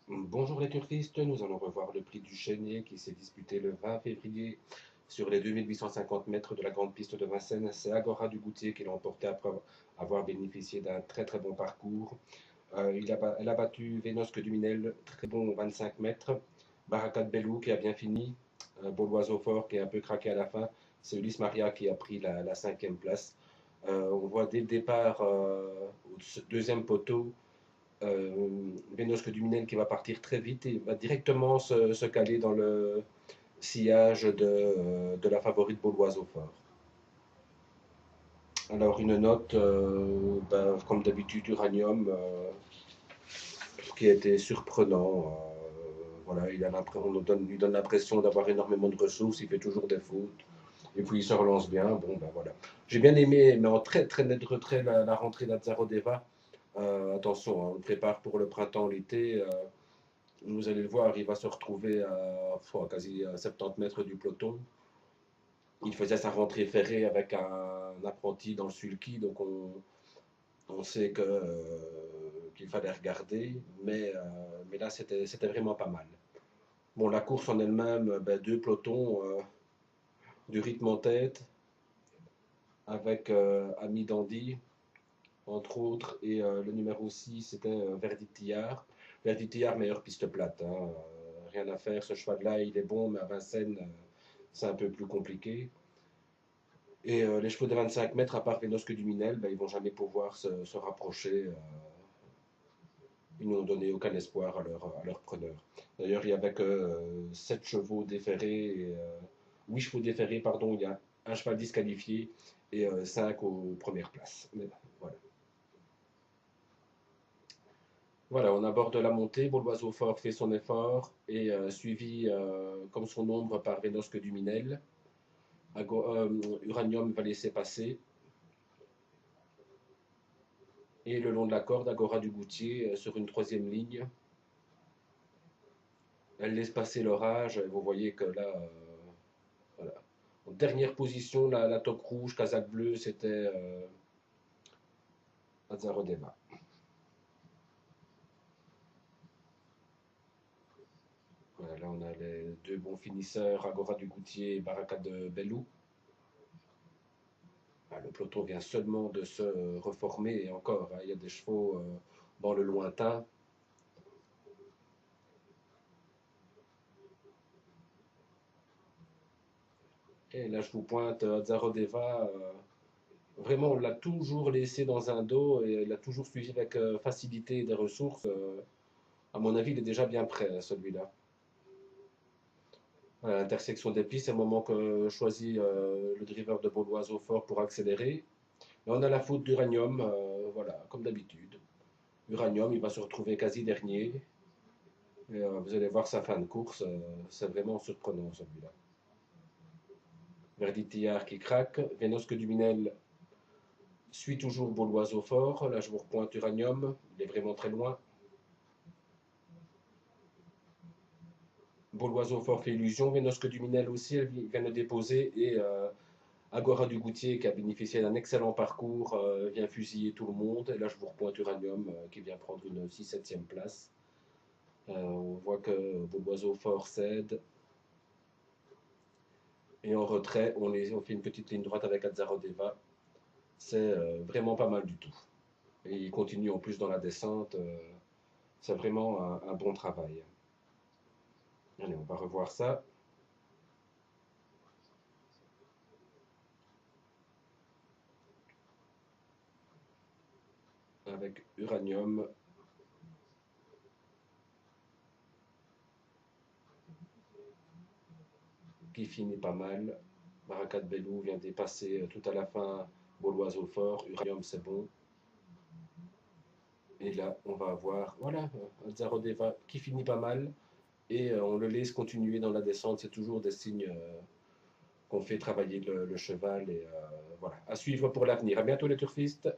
Bonjour les turfistes, nous allons revoir le prix du Chênier qui s'est disputé le 20 février sur les 2850 mètres de la grande piste de Vincennes. C'est Agora du Goutier qui l'a emporté après avoir bénéficié d'un très très bon parcours. Elle a battu Vénosque du Minel, très bon 25 mètres. Barakat Bellou qui a bien fini. Beau l'oiseau fort qui est un peu craqué à la fin. C'est Ulysse Maria qui a pris la cinquième place. On voit dès le départ au deuxième poteau Vénosque Duminel qui va partir très vite et va directement se caler dans le sillage de la favorite Beauloise au fort. Alors une note, comme d'habitude, Uranium, qui a été surprenant. Voilà, on lui donne l'impression d'avoir énormément de ressources, il fait toujours des fautes, et puis il se relance bien. Bon, ben voilà. J'ai bien aimé, mais en très très net retrait, la rentrée d'Azzaro-Deva. Attention, hein, on le prépare pour le printemps, l'été. Vous allez le voir, il va se retrouver à quasi à 70 mètres du peloton. Il faisait sa rentrée ferrée avec un apprenti dans le sulky, donc on sait qu'il fallait regarder, mais là c'était vraiment pas mal. Bon, la course en elle-même, ben, deux pelotons, du rythme en tête, avec Ami Dandy, entre autres, et le numéro 6, c'était Verditillard. Verditillard, meilleure piste plate, hein, rien à faire, ce cheval-là, il est bon, mais à Vincennes, c'est un peu plus compliqué. Et les chevaux de 25 mètres, à part Vénosque du Minel, ben, ils vont jamais pouvoir se rapprocher. Ils n'ont donné aucun espoir à leur preneur. D'ailleurs, il y avait que 7 chevaux déférés, 8 chevaux déférés, pardon, il y a un cheval disqualifié et 5 aux premières places. Mais, voilà. Voilà, on aborde la montée. Bon, l'oiseau fort fait son effort et suivi comme son ombre par Vénosque du Minel. Uranium va laisser passer. Et le long de la corde, Agora du Goutier sur une troisième ligne. Elle laisse passer l'orage. Vous voyez que là, voilà. En dernière position, la toque rouge, casaque bleu, c'était Azarodeva. Voilà, là, on a les deux bons finisseurs, Agora du Goutier et Baraka de Bellou. Ah, le peloton vient seulement de se reformer et encore, hein, il y a des chevaux dans le lointain. Et là, je vous pointe Zarodeva. Vraiment, on l'a toujours laissé dans un dos et il l'a toujours suivi avec facilité et des ressources. À mon avis, il est déjà bien prêt, celui-là. À l'intersection des pistes, c'est le moment que choisit le driver de Beauloise au fort pour accélérer. Là, on a la faute d'Uranium, voilà, comme d'habitude. Uranium, il va se retrouver quasi dernier. Et, vous allez voir sa fin de course, c'est vraiment surprenant celui-là. Verditillard qui craque, Vénosque Duminel suit toujours Beauloise au fort. Là, je vous repointe Uranium, il est vraiment très loin. Beauloise au fort fait illusion, Vénosque Duminel aussi, elle vient de déposer et Agora du Goutier, qui a bénéficié d'un excellent parcours, vient fusiller tout le monde. Et là, je vous repointe Uranium, qui vient prendre une 6-7e place. On voit que Beauloiseau fort cède. Et en retrait, on fait une petite ligne droite avec Azarodeva. C'est vraiment pas mal du tout. Et il continue en plus dans la descente. C'est vraiment un bon travail. Allez, on va revoir ça avec Uranium qui finit pas mal. Barakat Bellou vient dépasser tout à la fin Beauloise au fort. Uranium, c'est bon. Et là, on va avoir, voilà, Zarodeva qui finit pas mal. Et on le laisse continuer dans la descente. C'est toujours des signes qu'on fait travailler le cheval. Et voilà, à suivre pour l'avenir. À bientôt les turfistes.